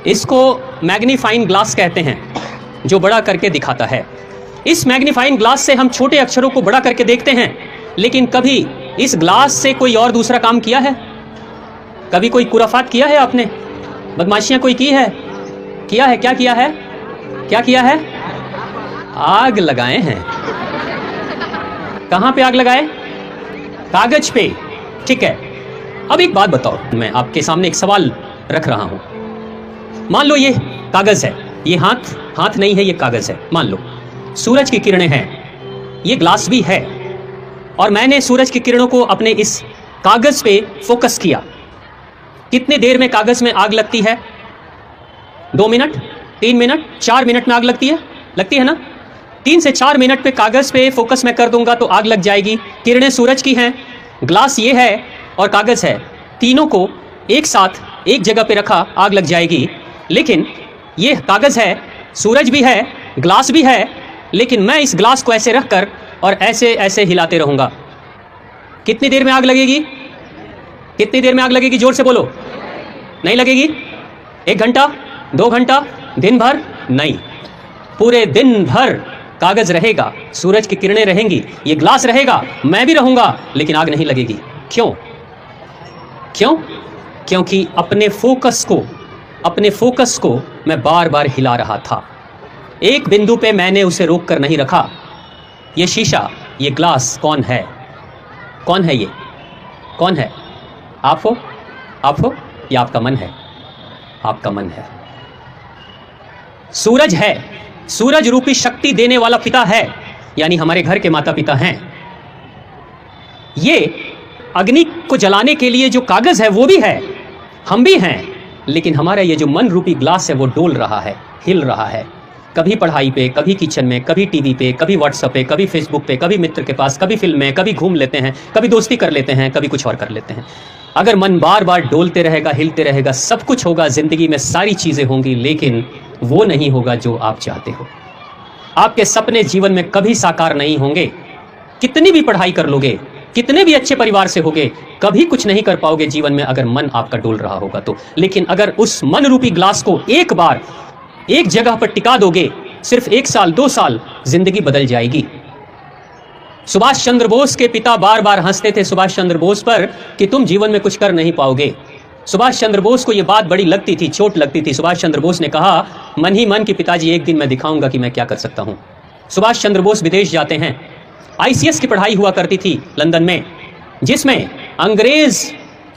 इसको magnifying glass कहते हैं, जो बड़ा करके दिखाता है। इस मैग्नीफाइंग ग्लास से हम छोटे अक्षरों को बड़ा करके देखते हैं, लेकिन कभी इस ग्लास से कोई और दूसरा काम किया है? कभी कोई कुराफात किया है आपने? बदमाशियां कोई की है? किया है? क्या किया है? क्या किया है? आग लगाए हैं। कहां पे आग लगाए? कागज पे। ठीक है, अब एक बात बताओ, मैं आपके सामने एक सवाल रख रहा हूं। मान लो ये कागज है, ये हाथ नहीं है, ये कागज है। मान लो सूरज की किरणें हैं, ये ग्लास भी है, और मैंने सूरज की किरणों को अपने इस कागज पे फोकस किया। कितने देर में कागज में आग लगती है? 2 मिनट, 3 मिनट, 4 मिनट में आग लगती है ना? 3 से 4 मिनट पे कागज पे फोकस मैं कर दूंगा तो आग लग जाएगी। किरणें सूरज की हैं, ग्लास ये है और कागज है, तीनों को एक साथ एक जगह पे रखा, आग लग जाएगी। लेकिन ये कागज है, सूरज भी है, ग्लास भी है, लेकिन मैं इस ग्लास को ऐसे रखकर और ऐसे ऐसे हिलाते रहूंगा। कितनी देर में आग लगेगी? कितनी देर में आग लगेगी? जोर से बोलो। नहीं लगेगी? 1 घंटा, 2 घंटा, दिन भर? नहीं, पूरे दिन भर कागज रहेगा, सूरज की किरणें रहेंगी, ये ग्लास रहेगा, मैं भी रहूंगा, लेकिन आग नहीं लगेगी। क्यों? क्योंकि अपने फोकस को मैं बार बार हिला रहा था। एक बिंदु पे मैंने उसे रोक कर नहीं रखा। ये शीशा, ये ग्लास कौन है? कौन है ये? कौन है? आप हो या आपका मन है? आपका मन है। सूरज है, सूरज रूपी शक्ति देने वाला पिता है, यानी हमारे घर के माता पिता हैं। ये अग्नि को जलाने के लिए जो कागज है वो भी है, हम भी हैं, लेकिन हमारा ये जो मन रूपी ग्लास है वो डोल रहा है, हिल रहा है। कभी पढ़ाई पे, कभी किचन में, कभी टीवी पे, कभी व्हाट्सएप पे, कभी फेसबुक पे, कभी मित्र के पास, कभी फिल्म में, कभी घूम लेते हैं, कभी दोस्ती कर लेते हैं, कभी कुछ और कर लेते हैं। अगर मन बार बार डोलते रहेगा, हिलते रहेगा, सब कुछ होगा जिंदगी में, सारी चीजें होंगी, लेकिन वो नहीं होगा जो आप चाहते हो। आपके सपने जीवन में कभी साकार नहीं होंगे। कितनी भी पढ़ाई कर लोगे, कितने भी अच्छे परिवार से होगे, कभी कुछ नहीं कर पाओगे जीवन में अगर मन आपका डोल रहा होगा तो। लेकिन अगर उस मन रूपी ग्लास को एक बार एक जगह पर टिका दोगे, सिर्फ 1 साल 2 साल, जिंदगी बदल जाएगी। सुभाष चंद्र बोस के पिता बार बार हंसते थे सुभाष चंद्र बोस पर कि तुम जीवन में कुछ कर नहीं पाओगे। सुभाष चंद्र बोस को यह बात बड़ी लगती थी, चोट लगती थी। सुभाष चंद्र बोस ने कहा मन ही मन कि पिताजी एक दिन मैं दिखाऊंगा कि मैं क्या कर सकता हूं। सुभाष चंद्र बोस विदेश जाते हैं। आईसीएस की पढ़ाई हुआ करती थी लंदन में, जिसमें अंग्रेज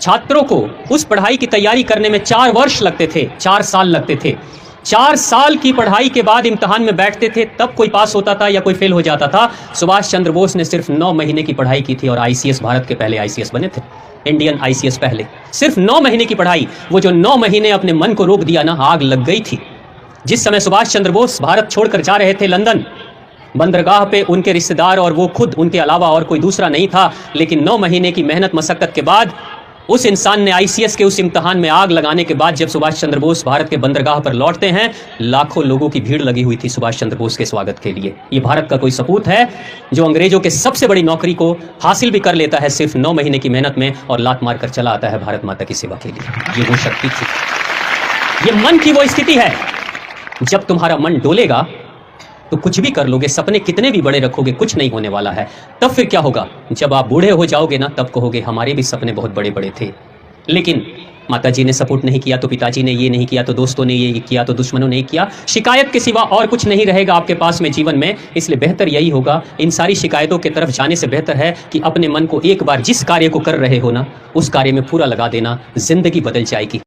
छात्रों को उस पढ़ाई की तैयारी करने में 4 वर्ष लगते थे, 4 साल लगते थे। 4 साल की पढ़ाई के बाद इम्तिहान में बैठते थे, तब कोई पास होता था या कोई फेल हो जाता था। सुभाष चंद्र बोस ने सिर्फ 9 महीने की पढ़ाई की थी और आईसीएस, भारत के पहले आईसीएस बने थे, इंडियन आईसीएस पहले। सिर्फ 9 महीने की पढ़ाई, वो जो 9 महीने अपने मन को रोक दिया ना, आग लग गई थी। जिस समय सुभाष चंद्र बोस भारत छोड़कर जा रहे थे लंदन, बंदरगाह पे उनके रिश्तेदार और वो खुद, उनके अलावा और कोई दूसरा नहीं था। लेकिन 9 महीने की मेहनत मशक्कत के बाद उस इंसान ने आईसीएस के उस इम्तिहान में आग लगाने के बाद जब सुभाष चंद्र बोस भारत के बंदरगाह पर लौटते हैं, लाखों लोगों की भीड़ लगी हुई थी सुभाष चंद्र बोस के स्वागत के लिए। ये भारत का कोई सपूत है जो अंग्रेजों के सबसे बड़ी नौकरी को हासिल भी कर लेता है सिर्फ 9 महीने की मेहनत में, और लात मारकर चला आता है भारत माता की सेवा के लिए। ये वो शक्ति थी, ये मन की वो स्थिति है। जब तुम्हारा मन डोलेगा तो कुछ भी कर लोगे, सपने कितने भी बड़े रखोगे, कुछ नहीं होने वाला है। तब फिर क्या होगा? जब आप बूढ़े हो जाओगे ना, तब कहोगे हमारे भी सपने बहुत बड़े बड़े थे, लेकिन माताजी ने सपोर्ट नहीं किया, तो पिताजी ने ये नहीं किया, तो दोस्तों ने ये किया, तो दुश्मनों ने किया। शिकायत के सिवा और कुछ नहीं रहेगा आपके पास में जीवन में। इसलिए बेहतर यही होगा, इन सारी शिकायतों की तरफ जाने से बेहतर है कि अपने मन को एक बार जिस कार्य को कर रहे हो ना, उस कार्य में पूरा लगा देना, जिंदगी बदल जाएगी।